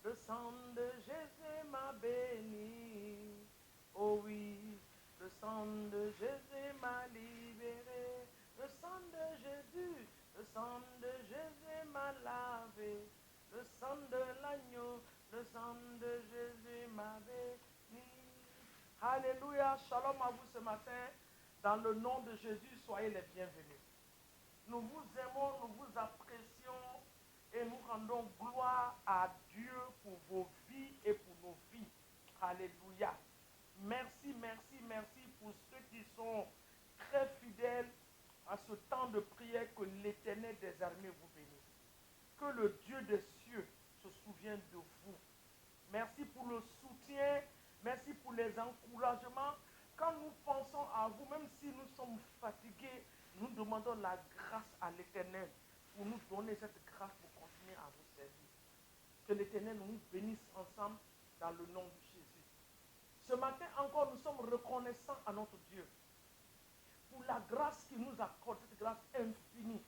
Le sang de Jésus m'a béni. Oh oui, le sang de Jésus m'a libéré. Le sang de Jésus, le sang de Jésus m'a lavé. Le sang de l'agneau, le sang de Jésus m'a béni. Alléluia, shalom à vous ce matin. Dans le nom de Jésus, soyez les bienvenus. Nous vous aimons, nous vous apprécions et nous rendons gloire à Dieu pour vos vies et pour nos vies. Alléluia. Merci, merci, merci pour ceux qui sont très fidèles à ce temps de prière. Que l'Éternel des armées vous bénisse. Que le Dieu des cieux se souvienne de vous. Merci pour le soutien. Merci pour les encouragements. Quand nous pensons à vous, même si nous sommes fatigués, nous demandons la grâce à l'Éternel pour nous donner cette grâce pour continuer à vous servir. Que l'Éternel nous bénisse ensemble dans le nom de Jésus. Ce matin encore, nous sommes reconnaissants à notre Dieu pour la grâce qu'il nous accorde, cette grâce infinie,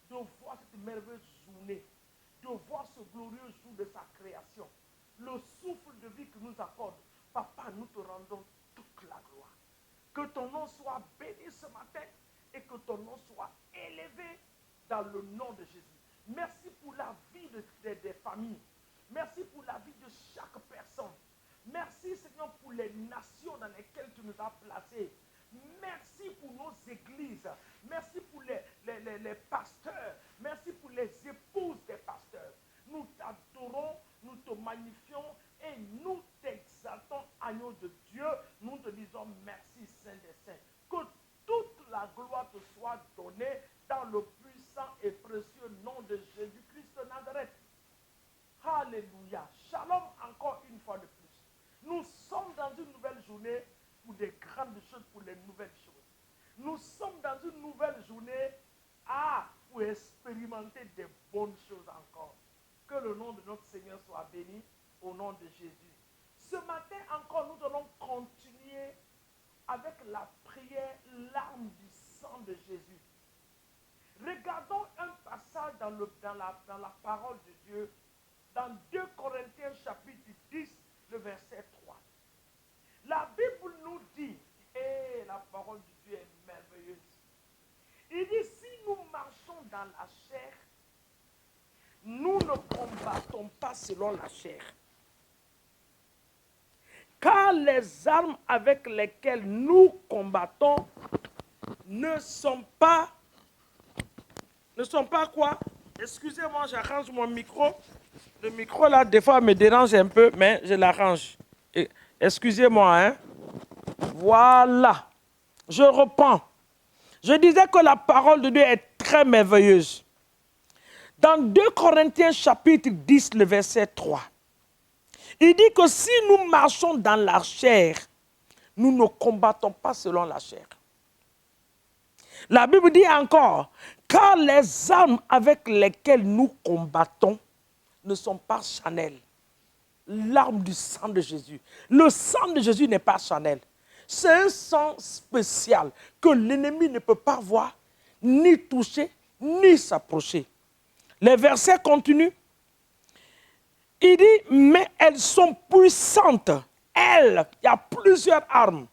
de voir cette merveilleuse journée, de voir ce glorieux jour de sa création, le souffle de vie qu'il nous accorde. Papa, nous te rendons toute la gloire. Que ton nom soit béni ce matin et que ton nom soit élevé dans le nom de Jésus. Merci pour la vie des familles. Merci pour la vie de chaque personne. Merci Seigneur pour les nations dans lesquelles tu nous as placés. Merci pour nos églises. Merci pour les pasteurs. Merci pour les épouses des pasteurs. Nous t'adorons, nous te magnifions et nous t'exaltons, agneau de Dieu. Nous te disons merci, Saint des Saints. Que toute la gloire te soit donnée dans le puissant et précieux nom de Jésus-Christ de Nazareth. Alléluia. Shalom encore une fois de plus. Nous sommes dans une nouvelle journée pour des grandes choses, pour les nouvelles choses. Nous sommes dans une nouvelle journée pour expérimenter des bonnes choses encore. Que le nom de notre Seigneur soit béni au nom de Jésus. Ce matin encore, nous allons continuer avec la prière, l'arme du sang de Jésus. Regardons un passage dans la parole de Dieu, dans 2 Corinthiens chapitre 10, le verset 3. La Bible nous dit, et la parole de Dieu est merveilleuse, il dit, si nous marchons dans la chair, nous ne combattons pas selon la chair. Car les armes avec lesquelles nous combattons ne sont pas quoi? Excusez-moi, j'arrange mon micro. Le micro là, des fois, me dérange un peu, mais je l'arrange. Excusez-moi, hein. Voilà. Je reprends. Je disais que la parole de Dieu est très merveilleuse. Dans 2 Corinthiens chapitre 10, le verset 3, il dit que si nous marchons dans la chair, nous ne combattons pas selon la chair. La Bible dit encore, car les armes avec lesquelles nous combattons ne sont pas charnelles. L'arme du sang de Jésus. Le sang de Jésus n'est pas charnel. C'est un sang spécial que l'ennemi ne peut pas voir, ni toucher, ni s'approcher. Les versets continuent. Il dit, mais elles sont puissantes. Elles, il y a plusieurs armes,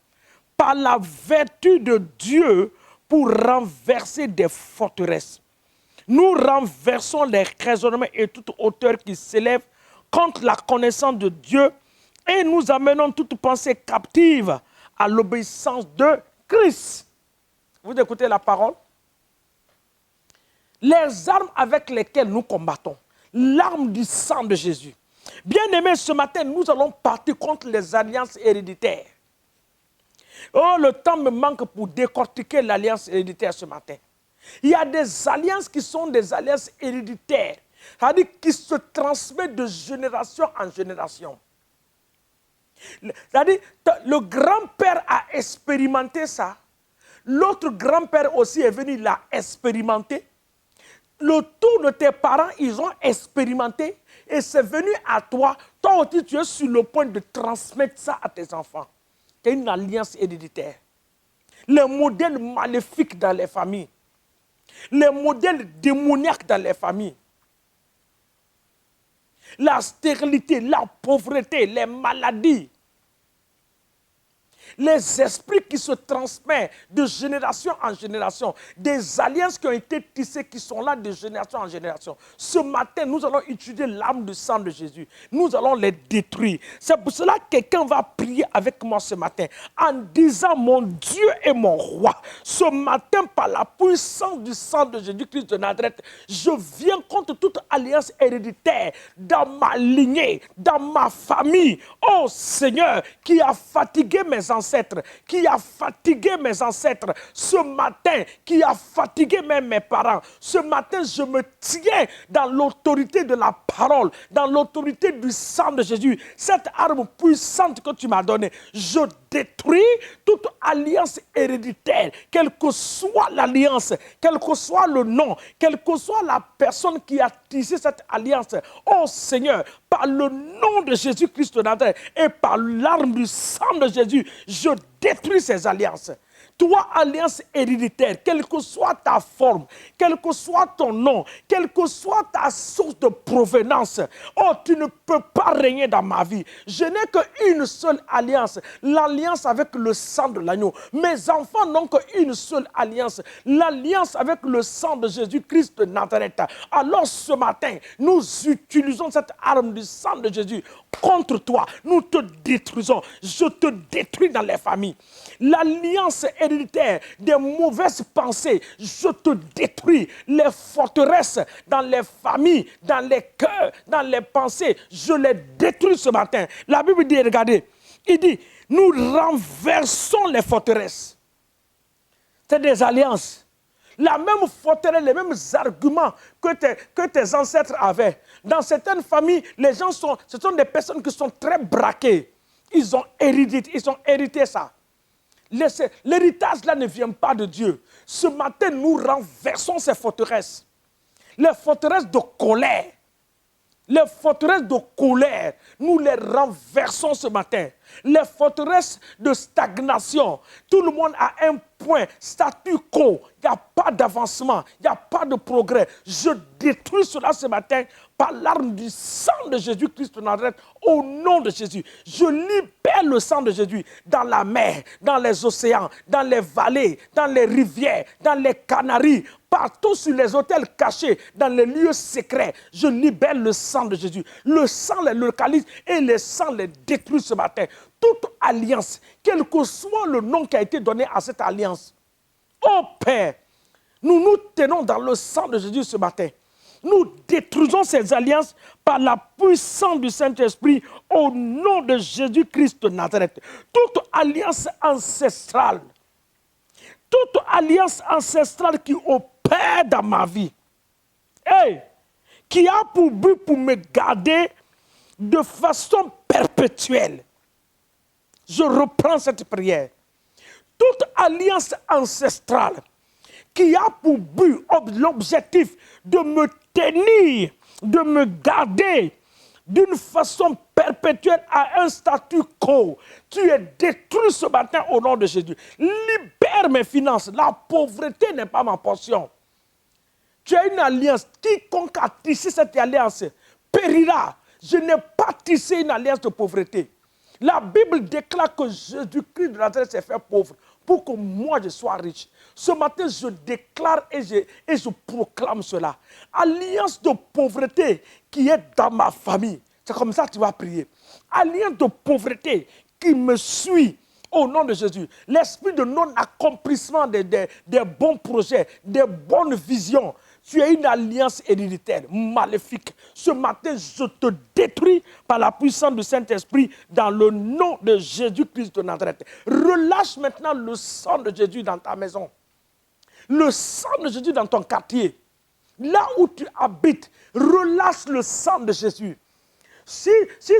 par la vertu de Dieu pour renverser des forteresses. Nous renversons les raisonnements et toute hauteur qui s'élève contre la connaissance de Dieu et nous amenons toute pensée captive à l'obéissance de Christ. Vous écoutez la parole? Les armes avec lesquelles nous combattons, l'arme du sang de Jésus. Bien-aimés, ce matin, nous allons partir contre les alliances héréditaires. Oh, le temps me manque pour décortiquer l'alliance héréditaire ce matin. Il y a des alliances qui sont des alliances héréditaires, c'est-à-dire qui se transmettent de génération en génération. C'est-à-dire, le grand-père a expérimenté ça. L'autre grand-père aussi est venu, l'a expérimenté. Le tour de tes parents, ils ont expérimenté. Et c'est venu à toi. Toi aussi, tu es sur le point de transmettre ça à tes enfants. C'est une alliance héréditaire. Les modèles maléfiques dans les familles. Les modèles démoniaques dans les familles. la stérilité, la pauvreté, les maladies. Les esprits qui se transmettent de génération en génération, des alliances qui ont été tissées, qui sont là de génération en génération. Ce matin, nous allons étudier l'âme du sang de Jésus. Nous allons les détruire. C'est pour cela que quelqu'un va prier avec moi ce matin en disant, mon Dieu et mon roi, ce matin, par la puissance du sang de Jésus-Christ de Nazareth, je viens contre toute alliance héréditaire dans ma lignée, dans ma famille. Oh Seigneur, qui a fatigué mes ancêtres, qui a fatigué mes ancêtres, ce matin, qui a fatigué même mes parents. Ce matin, je me tiens dans l'autorité de la parole, dans l'autorité du sang de Jésus. Cette arme puissante que tu m'as donnée, je détruis toute alliance héréditaire, quelle que soit l'alliance, quel que soit le nom, quelle que soit la personne qui a tissé cette alliance. Oh Seigneur, par le nom de Jésus-Christ de Nazareth et par l'arme du sang de Jésus, je détruis ces alliances. Toi, alliance héréditaire, quelle que soit ta forme, quel que soit ton nom, quelle que soit ta source de provenance, oh, tu ne peux pas régner dans ma vie. Je n'ai qu'une seule alliance, l'alliance avec le sang de l'agneau. Mes enfants n'ont qu'une seule alliance, l'alliance avec le sang de Jésus-Christ de Nazareth. Alors ce matin, nous utilisons cette arme du sang de Jésus contre toi. Nous te détruisons. Je te détruis dans les familles. L'alliance héréditaire des mauvaises pensées, je te détruis. Les forteresses dans les familles, dans les cœurs, dans les pensées, je les détruis ce matin. La Bible dit, regardez, il dit, nous renversons les forteresses. C'est des alliances. La même forteresse, les mêmes arguments que tes ancêtres avaient. Dans certaines familles, les gens ce sont des personnes qui sont très braquées. Ils ont hérité ça. L'héritage là ne vient pas de Dieu. Ce matin, nous renversons ces forteresses. Les forteresses de colère. Les forteresses de colère, nous les renversons ce matin. Les forteresses de stagnation, tout le monde a un point, statu quo, il n'y a pas d'avancement, il n'y a pas de progrès. Je détruis cela ce matin par l'arme du sang de Jésus-Christ de Nazareth, au nom de Jésus. Je libère le sang de Jésus dans la mer, dans les océans, dans les vallées, dans les rivières, dans les Canaries, partout sur les autels cachés, dans les lieux secrets. Je libère le sang de Jésus. Le sang les localise et le sang les détruit ce matin. Toute alliance, quel que soit le nom qui a été donné à cette alliance. Oh Père, nous nous tenons dans le sang de Jésus ce matin. Nous détruisons ces alliances par la puissance du Saint-Esprit au nom de Jésus-Christ de Nazareth. Toute alliance ancestrale, toute alliance ancestrale qui opère dans ma vie, qui a pour but pour me garder de façon perpétuelle. Je reprends cette prière. Toute alliance ancestrale qui a pour but, l'objectif de me tenir, de me garder d'une façon perpétuelle à un statu quo. Tu es détruit ce matin au nom de Jésus. Libère mes finances. La pauvreté n'est pas ma portion. Tu as une alliance. Quiconque a tissé cette alliance périra. Je n'ai pas tissé une alliance de pauvreté. La Bible déclare que Jésus-Christ de Nazareth s'est fait pauvre pour que moi je sois riche. Ce matin, je déclare et je proclame cela. Alliance de pauvreté qui est dans ma famille. C'est comme ça que tu vas prier. Alliance de pauvreté qui me suit au nom de Jésus. L'esprit de non-accomplissement des bons projets, des bonnes visions. Tu es une alliance héréditaire, maléfique. Ce matin, je te détruis par la puissance du Saint-Esprit dans le nom de Jésus-Christ de Nazareth. Relâche maintenant le sang de Jésus dans ta maison. Le sang de Jésus dans ton quartier. Là où tu habites, relâche le sang de Jésus. Si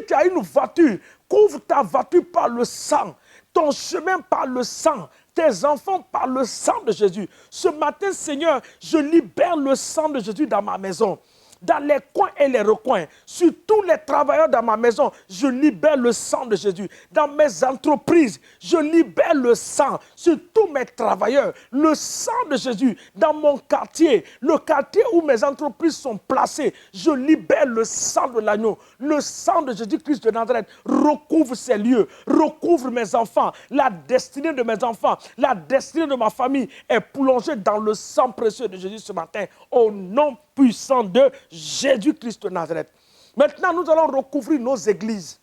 tu as une voiture, couvre ta voiture par le sang. Ton chemin par le sang. Tes enfants par le sang de Jésus. Ce matin, Seigneur, je libère le sang de Jésus dans ma maison. Dans les coins et les recoins, sur tous les travailleurs dans ma maison, je libère le sang de Jésus. Dans mes entreprises, je libère le sang. Sur tous tous mes travailleurs, le sang de Jésus dans mon quartier, le quartier où mes entreprises sont placées, je libère le sang de l'agneau, le sang de Jésus-Christ de Nazareth, recouvre ces lieux, recouvre mes enfants, la destinée de mes enfants, la destinée de ma famille est plongée dans le sang précieux de Jésus ce matin, au nom puissant de Jésus-Christ de Nazareth. Maintenant, nous allons recouvrir nos églises,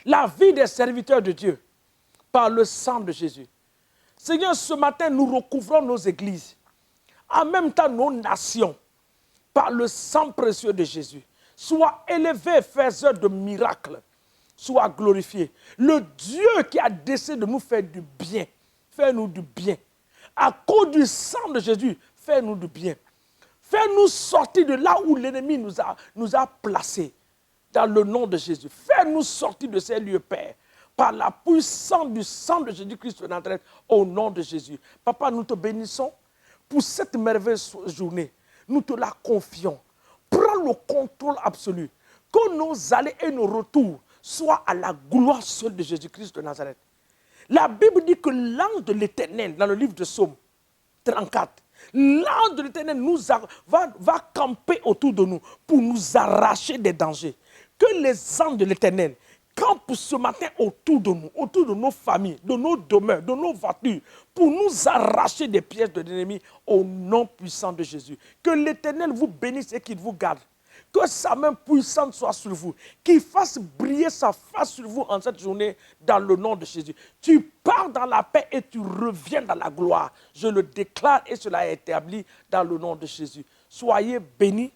la vie des serviteurs de Dieu, par le sang de Jésus. Seigneur, ce matin, nous recouvrons nos églises, en même temps nos nations, par le sang précieux de Jésus. Sois élevé, faiseur de miracles, sois glorifié. Le Dieu qui a décidé de nous faire du bien, fais-nous du bien. À cause du sang de Jésus, fais-nous du bien. Fais-nous sortir de là où l'ennemi nous a placés, dans le nom de Jésus. Fais-nous sortir de ces lieux, Père, par la puissance du sang de Jésus-Christ de Nazareth, au nom de Jésus. Papa, nous te bénissons pour cette merveilleuse journée. Nous te la confions. Prends le contrôle absolu. Que nos allées et nos retours soient à la gloire seule de Jésus-Christ de Nazareth. La Bible dit que l'ange de l'Éternel, dans le livre de Psaume 34, l'ange de l'Éternel va camper autour de nous pour nous arracher des dangers. Que les anges de l'Éternel campent ce matin autour de nous, autour de nos familles, de nos demeures, de nos voitures, pour nous arracher des pièges de l'ennemi au nom puissant de Jésus. Que l'Éternel vous bénisse et qu'il vous garde. Que sa main puissante soit sur vous, qu'il fasse briller sa face sur vous en cette journée dans le nom de Jésus. Tu pars dans la paix et tu reviens dans la gloire. Je le déclare et cela est établi dans le nom de Jésus. Soyez bénis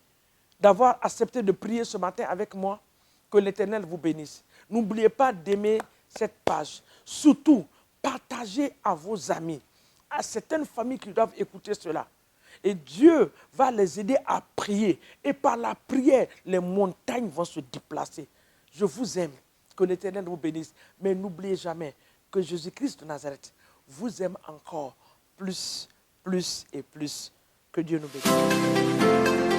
d'avoir accepté de prier ce matin avec moi. Que l'Éternel vous bénisse. N'oubliez pas d'aimer cette page. Surtout, partagez à vos amis, à certaines familles qui doivent écouter cela. Et Dieu va les aider à prier. Et par la prière, les montagnes vont se déplacer. Je vous aime. Que l'Éternel vous bénisse. Mais n'oubliez jamais que Jésus-Christ de Nazareth vous aime encore plus, plus et plus. Que Dieu nous bénisse.